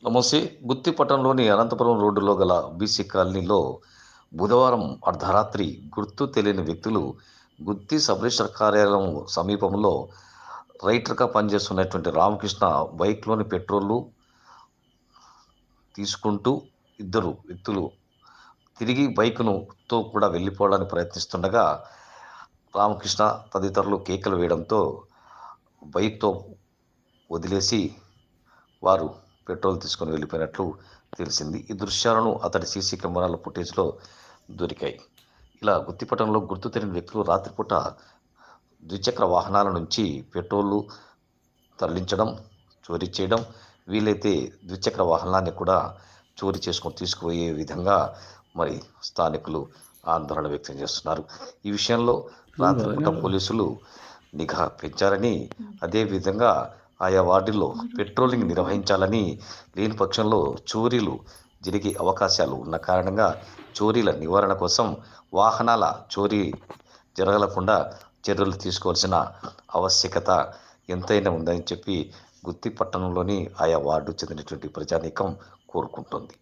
నమస్తే. గుత్తిపట్టణంలోని అనంతపురం రోడ్డులో గల బీసీ కాలనీలో బుధవారం అర్ధరాత్రి గుర్తు తెలియని వ్యక్తులు గుత్తి సబ్ రిజిస్టర్ కార్యాలయం సమీపంలో రైటర్‌గా పనిచేస్తున్నటువంటి రామకృష్ణ బైక్‌లోని పెట్రోలు తీసుకుంటూ ఇద్దరు వ్యక్తులు తిరిగి బైక్‌తో కూడా వెళ్ళిపోవడానికి ప్రయత్నిస్తుండగా రామకృష్ణ తదితరులు కేకలు వేయడంతో బైక్‌తో వదిలేసి వారు పెట్రోల్ తీసుకొని వెళ్ళిపోయినట్లు తెలిసింది. ఈ దృశ్యాలను అతడి సీసీ కెమెరాల ఫుటేజ్‌లో దొరికాయి. ఇలా గుత్తిపట్టణంలో గుర్తు తెలియని వ్యక్తులు రాత్రిపూట ద్విచక్ర వాహనాల నుంచి పెట్రోలు తరలించడం, చోరీ చేయడం, వీలైతే ద్విచక్ర వాహనాన్ని కూడా చోరీ చేసుకొని తీసుకుపోయే విధంగా మరి స్థానికులు ఆందోళన వ్యక్తం చేస్తున్నారు. ఈ విషయంలో రాత్రిపూట పోలీసులు నిఘా పెంచారని, అదేవిధంగా ఆయా వార్డుల్లో పెట్రోలింగ్ నిర్వహించాలని, లేని పక్షంలో చోరీలు జరిగే అవకాశాలు ఉన్న కారణంగా చోరీల నివారణ కోసం వాహనాల చోరీ జరగకుండా చర్యలు తీసుకోవాల్సిన ఆవశ్యకత ఎంతైనా ఉందని చెప్పి గుత్తి పట్టణంలోని ఆయా వార్డు చెందినటువంటి ప్రజానీకం కోరుకుంటోంది.